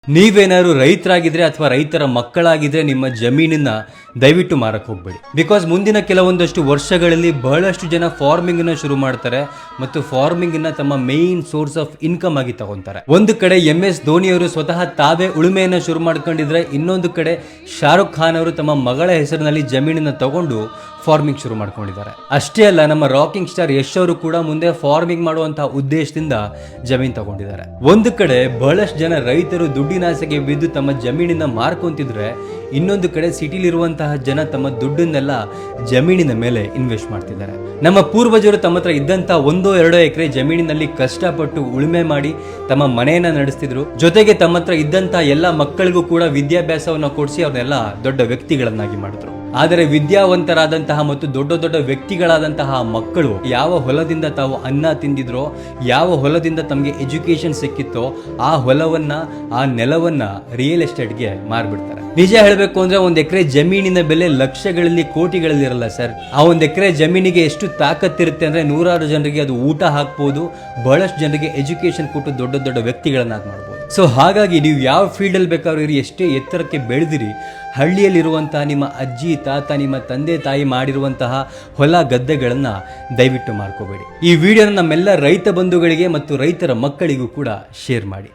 ನೀವೇನಾದ್ರು ರೈತರಾಗಿದ್ರೆ ಅಥವಾ ರೈತರ ಮಕ್ಕಳಾಗಿದ್ರೆ ನಿಮ್ಮ ಜಮೀನನ್ನ ದಯವಿಟ್ಟು ಮಾರಕ್ಕೆ ಹೋಗ್ಬೇಡಿ. ಬಿಕಾಸ್ ಮುಂದಿನ ಕೆಲವೊಂದಷ್ಟು ವರ್ಷಗಳಲ್ಲಿ ಬಹಳಷ್ಟು ಜನ ಫಾರ್ಮಿಂಗ್ ನ ಶುರು ಮಾಡ್ತಾರೆ ಮತ್ತು ಫಾರ್ಮಿಂಗ್ ನ ತಮ್ಮ ಮೇನ್ ಸೋರ್ಸ್ ಆಫ್ ಇನ್ಕಮ್ ಆಗಿ ತಗೊಂತಾರೆ. ಒಂದು ಕಡೆ MS ಧೋನಿ ಅವರು ಸ್ವತಃ ತಾವೇ ಉಳುಮೆಯನ್ನ ಶುರು ಮಾಡ್ಕೊಂಡಿದ್ರೆ, ಇನ್ನೊಂದು ಕಡೆ ಶಾರುಖ್ ಖಾನ್ ಅವರು ತಮ್ಮ ಮಗಳ ಹೆಸರಿನಲ್ಲಿ ಜಮೀನನ್ನ ತಗೊಂಡು ಫಾರ್ಮಿಂಗ್ ಶುರು ಮಾಡ್ಕೊಂಡಿದ್ದಾರೆ. ಅಷ್ಟೇ ಅಲ್ಲ, ನಮ್ಮ ರಾಕಿಂಗ್ ಸ್ಟಾರ್ ಯಶ್ ಅವರು ಕೂಡ ಮುಂದೆ ಫಾರ್ಮಿಂಗ್ ಮಾಡುವಂತಹ ಉದ್ದೇಶದಿಂದ ಜಮೀನ್ ತಗೊಂಡಿದ್ದಾರೆ. ಒಂದು ಕಡೆ ಬಹಳಷ್ಟು ಜನ ರೈತರು ದುಡ್ಡಿನಾಸೆಗೆ ಬಿದ್ದು ತಮ್ಮ ಜಮೀನಿನ ಮಾರ್ಕೊಂತಿದ್ರೆ, ಇನ್ನೊಂದು ಕಡೆ ಸಿಟಿಲಿರುವಂತಹ ಜನ ತಮ್ಮ ದುಡ್ಡನ್ನೆಲ್ಲ ಜಮೀನಿನ ಮೇಲೆ ಇನ್ವೆಸ್ಟ್ ಮಾಡ್ತಿದ್ದಾರೆ. ನಮ್ಮ ಪೂರ್ವಜರು ತಮ್ಮ ಹತ್ರ ಇದ್ದಂತ 1-2 ಎಕರೆ ಜಮೀನಿನಲ್ಲಿ ಕಷ್ಟಪಟ್ಟು ಉಳುಮೆ ಮಾಡಿ ತಮ್ಮ ಮನೆಯನ್ನ ನಡೆಸ್ತಿದ್ರು. ಜೊತೆಗೆ ತಮ್ಮ ಹತ್ರ ಇದ್ದಂತ ಎಲ್ಲ ಮಕ್ಕಳಿಗೂ ಕೂಡ ವಿದ್ಯಾಭ್ಯಾಸವನ್ನ ಕೊಡಿಸಿ ಅವ್ರನ್ನೆಲ್ಲ ದೊಡ್ಡ ವ್ಯಕ್ತಿಗಳನ್ನಾಗಿ ಮಾಡಿದ್ರು. ಆದರೆ ವಿದ್ಯಾವಂತರಾದಂತಹ ಮತ್ತು ದೊಡ್ಡ ದೊಡ್ಡ ವ್ಯಕ್ತಿಗಳಾದಂತಹ ಮಕ್ಕಳು ಯಾವ ಹೊಲದಿಂದ ತಾವು ಅನ್ನ ತಿಂದಿದ್ರೋ, ಯಾವ ಹೊಲದಿಂದ ತಮಗೆ ಎಜುಕೇಶನ್ ಸಿಕ್ಕಿತ್ತೋ, ಆ ಹೊಲವನ್ನ, ಆ ನೆಲವನ್ನ ರಿಯಲ್ ಎಸ್ಟೇಟ್ಗೆ ಮಾರ್ಬಿಡ್ತಾರೆ. ನಿಜ ಹೇಳಬೇಕು ಅಂದ್ರೆ 1 ಎಕರೆ ಜಮೀನಿನ ಬೆಲೆ ಲಕ್ಷಗಳಲ್ಲಿ, ಕೋಟಿಗಳಲ್ಲಿ ಇರಲ್ಲ ಸರ್. ಆ 1 ಎಕರೆ ಜಮೀನಿಗೆ ಎಷ್ಟು ತಾಕತ್ತಿರುತ್ತೆ ಅಂದ್ರೆ, 100 ಜನರಿಗೆ ಅದು ಊಟ ಹಾಕ್ಬೋದು, ಬಹಳಷ್ಟು ಜನರಿಗೆ ಎಜುಕೇಶನ್ ಕೊಟ್ಟು ದೊಡ್ಡ ದೊಡ್ಡ ವ್ಯಕ್ತಿಗಳನ್ನಾಗಿ ಮಾಡ್ಬೋದು. ಸೊ ಹಾಗಾಗಿ ನೀವು ಯಾವ ಫೀಲ್ಡ್ ಅಲ್ಲಿ ಬೇಕಾದ್ರೂ ಇರಿ, ಎಷ್ಟೇ ಎತ್ತರಕ್ಕೆ ಬೆಳೆದಿರಿ, ಹಳ್ಳಿಯಲ್ಲಿರುವಂತಹ ನಿಮ್ಮ ಅಜ್ಜಿ ತಾತ, ನಿಮ್ಮ ತಂದೆ ತಾಯಿ ಮಾಡಿರುವಂತಹ ಹೊಲ ಗದ್ದೆಗಳನ್ನ ದಯವಿಟ್ಟು ಮಾರ್ಕೋಬೇಡಿ. ಈ ವಿಡಿಯೋನ ನಮ್ಮೆಲ್ಲ ರೈತ ಬಂಧುಗಳಿಗೆ ಮತ್ತು ರೈತರ ಮಕ್ಕಳಿಗೂ ಕೂಡ ಶೇರ್ ಮಾಡಿ.